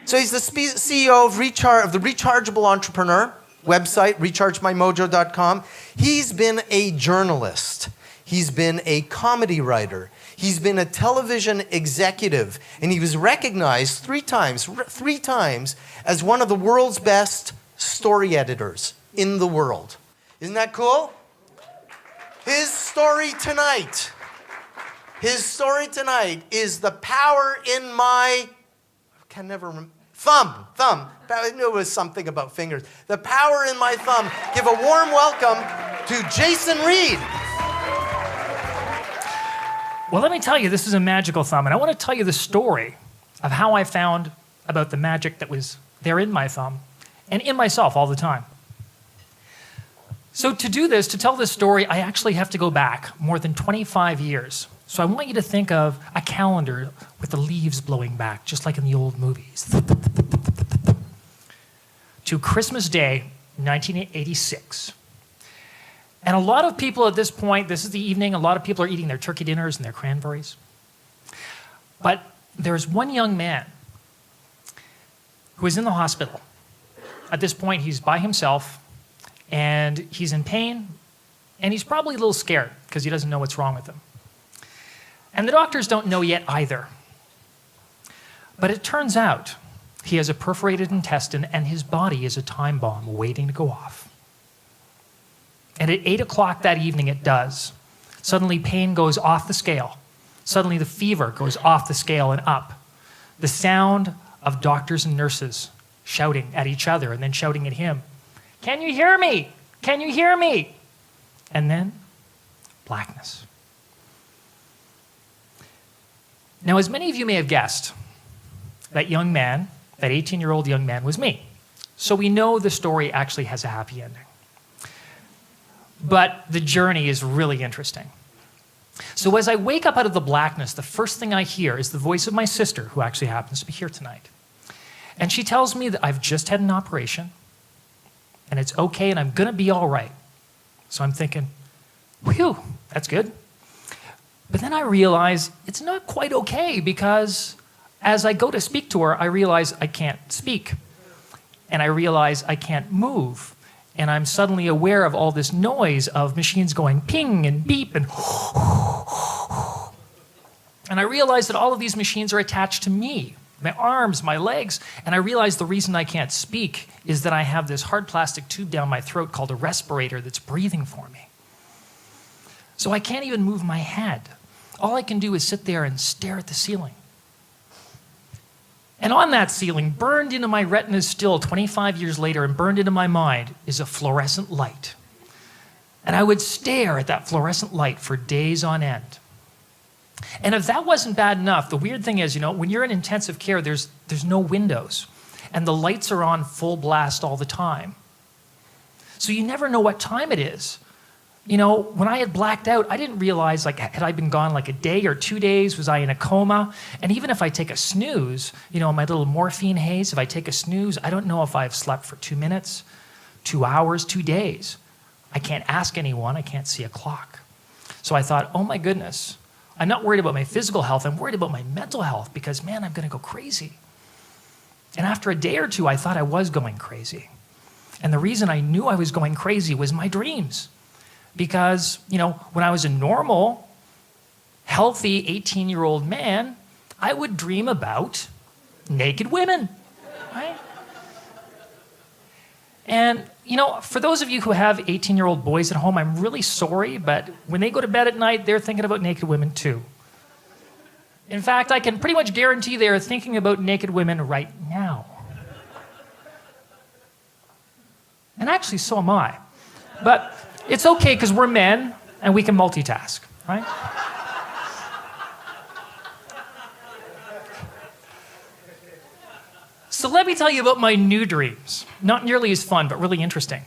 So he's the CEO of the Rechargeable Entrepreneur website, rechargemymojo.com. He's been a journalist. He's been a comedy writer. He's been a television executive. And he was recognized three times as one of the world's best story editors in the world. Isn't that cool? His story tonight is the power in my, thumb. I knew it was something about fingers. The power in my thumb. Give a warm welcome to Jason Reid. Well, let me tell you, this is a magical thumb, and I want to tell you the story of how I found about the magic that was there in my thumb and in myself all the time. So to do this, to tell this story, I actually have to go back more than 25 years. So I want you to think of a calendar with the leaves blowing back, just like in the old movies. To Christmas Day, 1986. And a lot of people at this point, this is the evening, a lot of people are eating their turkey dinners and their cranberries. But there's one young man who is in the hospital. At this point, he's by himself, and he's in pain, and he's probably a little scared because he doesn't know what's wrong with him. And the doctors don't know yet either. But it turns out he has a perforated intestine, and his body is a time bomb waiting to go off. And at 8 o'clock that evening, it does. Suddenly, pain goes off the scale. Suddenly, the fever goes off the scale and up. The sound of doctors and nurses shouting at each other and then shouting at him. Can you hear me? Can you hear me? And then blackness. Now, as many of you may have guessed, that young man, that 18-year-old young man was me. So we know the story actually has a happy ending. But the journey is really interesting. So as I wake up out of the blackness, the first thing I hear is the voice of my sister, who actually happens to be here tonight. And she tells me that I've just had an operation, and it's okay, and I'm going to be all right. So I'm thinking, whew, that's good. But then I realize it's not quite okay, because as I go to speak to her, I realize I can't speak. And I realize I can't move. And I'm suddenly aware of all this noise of machines going ping and beep and and I realize that all of these machines are attached to me, my arms, my legs. And I realize the reason I can't speak is that I have this hard plastic tube down my throat called a respirator that's breathing for me. So I can't even move my head. All I can do is sit there and stare at the ceiling. And on that ceiling, burned into my retinas still 25 years later and burned into my mind, is a fluorescent light. And I would stare at that fluorescent light for days on end. And if that wasn't bad enough, the weird thing is, when you're in intensive care, there's no windows. And the lights are on full blast all the time. So you never know what time it is. When I had blacked out, I didn't realize, had I been gone a day or 2 days? Was I in a coma? And even if I take a snooze, my little morphine haze, if I take a snooze, I don't know if I've slept for 2 minutes, 2 hours, 2 days. I can't ask anyone. I can't see a clock. So I thought, oh my goodness, I'm not worried about my physical health. I'm worried about my mental health because, man, I'm going to go crazy. And after a day or two, I thought I was going crazy. And the reason I knew I was going crazy was my dreams. Because, when I was a normal, healthy 18-year-old man, I would dream about naked women, right? And, for those of you who have 18-year-old boys at home, I'm really sorry, but when they go to bed at night, they're thinking about naked women too. In fact, I can pretty much guarantee they're thinking about naked women right now. And actually, so am I. But it's okay because we're men and we can multitask, right? So let me tell you about my new dreams. Not nearly as fun, but really interesting.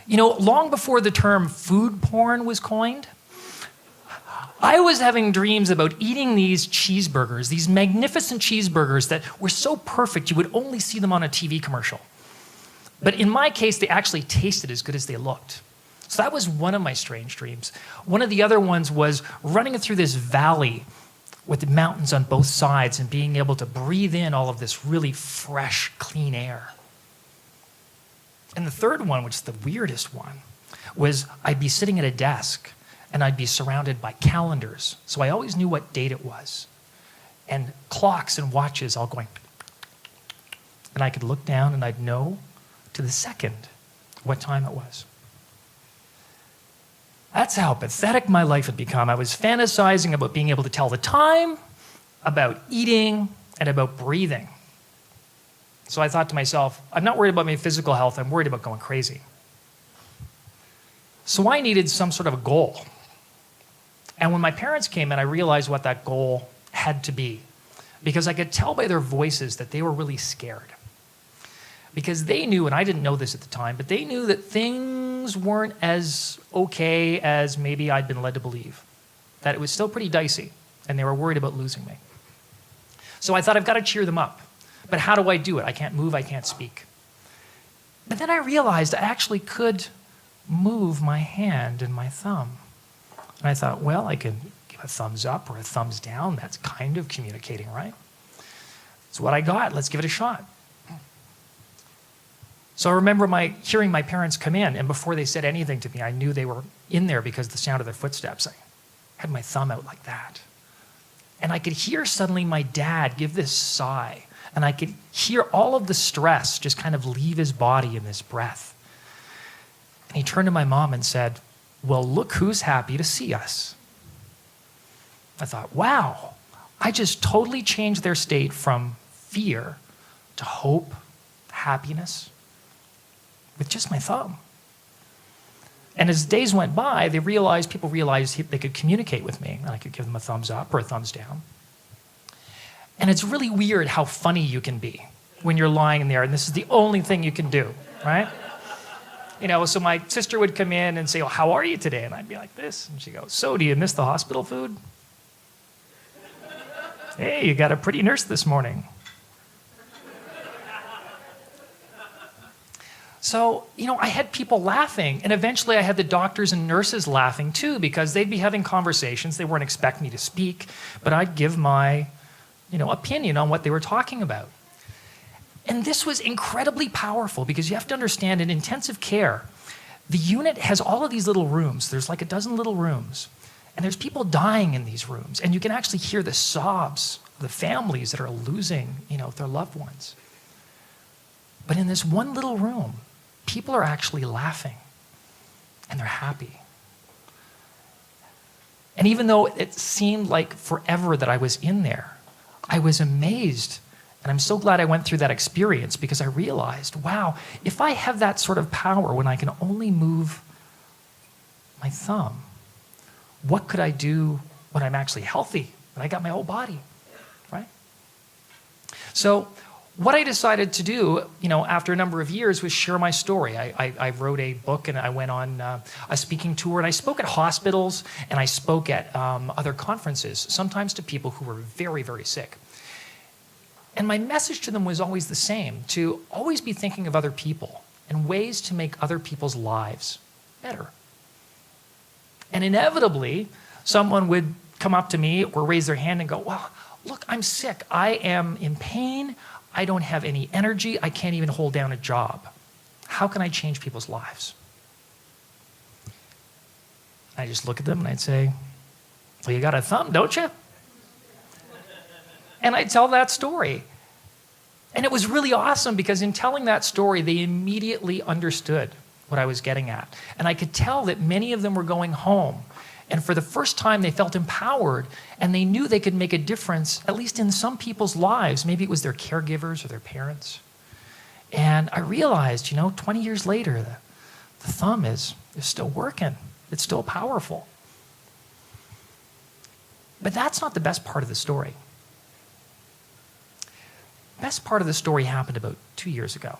Long before the term food porn was coined, I was having dreams about eating these cheeseburgers, these magnificent cheeseburgers that were so perfect you would only see them on a TV commercial. But in my case, they actually tasted as good as they looked. So that was one of my strange dreams. One of the other ones was running through this valley with the mountains on both sides and being able to breathe in all of this really fresh, clean air. And the third one, which is the weirdest one, was I'd be sitting at a desk and I'd be surrounded by calendars. So I always knew what date it was. And clocks and watches all going. And I could look down and I'd know to the second what time it was. That's how pathetic my life had become. I was fantasizing about being able to tell the time, about eating, and about breathing. So I thought to myself, I'm not worried about my physical health, I'm worried about going crazy. So I needed some sort of a goal. And when my parents came in, I realized what that goal had to be. Because I could tell by their voices that they were really scared. Because they knew, and I didn't know this at the time, but they knew that things weren't as okay as maybe I'd been led to believe. That it was still pretty dicey, and they were worried about losing me. So I thought, I've got to cheer them up. But how do I do it? I can't move, I can't speak. But then I realized I actually could move my hand and my thumb. And I thought, well, I can give a thumbs up or a thumbs down. That's kind of communicating, right? It's what I got. Let's give it a shot. So I remember hearing my parents come in, and before they said anything to me, I knew they were in there because of the sound of their footsteps. I had my thumb out like that. And I could hear suddenly my dad give this sigh, and I could hear all of the stress just kind of leave his body in this breath. And he turned to my mom and said, well, look who's happy to see us. I thought, wow, I just totally changed their state from fear to hope, happiness, with just my thumb. And as days went by, people realized they could communicate with me, and I could give them a thumbs up or a thumbs down. And it's really weird how funny you can be when you're lying in there, and this is the only thing you can do, right? So my sister would come in and say, well, how are you today? And I'd be like this. And she'd go, so do you miss the hospital food? Hey, you got a pretty nurse this morning. So, I had people laughing, and eventually I had the doctors and nurses laughing too, because they'd be having conversations. They weren't expecting me to speak, but I'd give my, opinion on what they were talking about. And this was incredibly powerful because you have to understand in intensive care, the unit has all of these little rooms. There's like a dozen little rooms, and there's people dying in these rooms, and you can actually hear the sobs of the families that are losing, their loved ones. But in this one little room, people are actually laughing, and they're happy. And even though it seemed like forever that I was in there, I was amazed. And I'm so glad I went through that experience because I realized, wow, if I have that sort of power when I can only move my thumb, what could I do when I'm actually healthy, when I got my whole body, right? So what I decided to do, after a number of years was share my story. I wrote a book and I went on a speaking tour, and I spoke at hospitals and I spoke at other conferences, sometimes to people who were very, very sick. And my message to them was always the same, to always be thinking of other people and ways to make other people's lives better. And inevitably, someone would come up to me or raise their hand and go, well, look, I'm sick. I am in pain. I don't have any energy. I can't even hold down a job. How can I change people's lives? I just look at them and I'd say, well, you got a thumb, don't you? And I'd tell that story. And it was really awesome because in telling that story, they immediately understood what I was getting at. And I could tell that many of them were going home. And for the first time, they felt empowered, and they knew they could make a difference, at least in some people's lives. Maybe it was their caregivers or their parents. And I realized, 20 years later, the thumb is still working. It's still powerful. But that's not the best part of the story. The best part of the story happened about 2 years ago.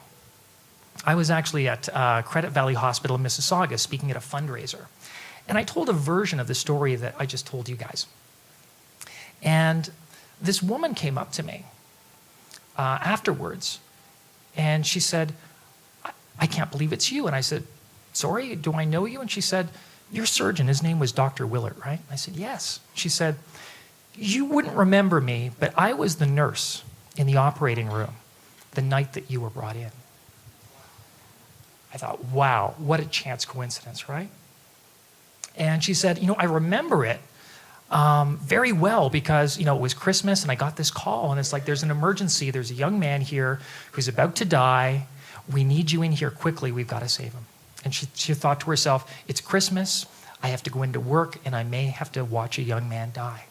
I was actually at Credit Valley Hospital in Mississauga speaking at a fundraiser. And I told a version of the story that I just told you guys. And this woman came up to me afterwards, and she said, I can't believe it's you. And I said, sorry, do I know you? And she said, your surgeon, his name was Dr. Willard, right? I said, yes. She said, You wouldn't remember me, but I was the nurse in the operating room the night that you were brought in. I thought, wow, what a chance coincidence, right? And she said, I remember it very well because, it was Christmas and I got this call and it's like, there's an emergency. There's a young man here who's about to die. We need you in here quickly. We've got to save him. And she thought to herself, it's Christmas. I have to go into work and I may have to watch a young man die.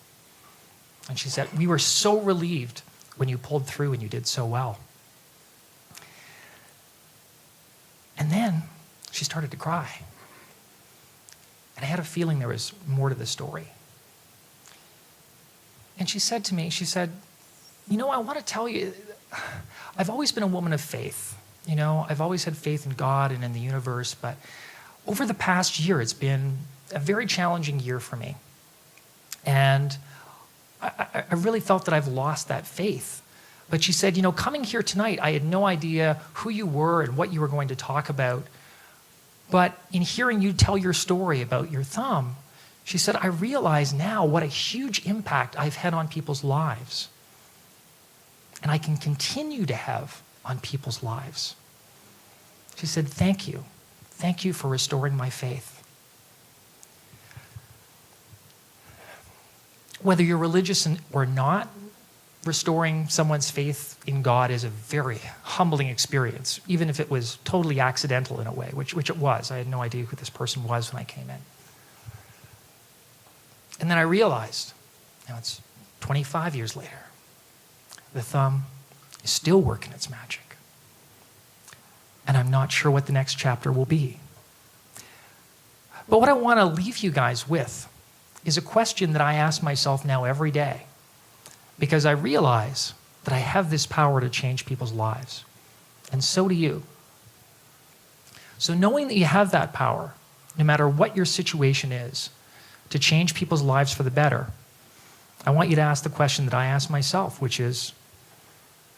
And she said, we were so relieved when you pulled through and you did so well. And then she started to cry. And I had a feeling there was more to the story. And she said to me, I want to tell you, I've always been a woman of faith. I've always had faith in God and in the universe, but over the past year, it's been a very challenging year for me. And I really felt that I've lost that faith. But she said, coming here tonight, I had no idea who you were and what you were going to talk about. But in hearing you tell your story about your thumb, she said, I realize now what a huge impact I've had on people's lives. And I can continue to have on people's lives. She said, thank you. Thank you for restoring my faith. Whether you're religious or not, restoring someone's faith in God is a very humbling experience, even if it was totally accidental in a way, which it was. I had no idea who this person was when I came in. And then I realized, it's 25 years later, the thumb is still working its magic. And I'm not sure what the next chapter will be. But what I want to leave you guys with is a question that I ask myself now every day, because I realize that I have this power to change people's lives. And so do you. So knowing that you have that power, no matter what your situation is, to change people's lives for the better, I want you to ask the question that I ask myself, which is,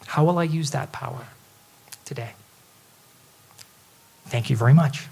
how will I use that power today? Thank you very much.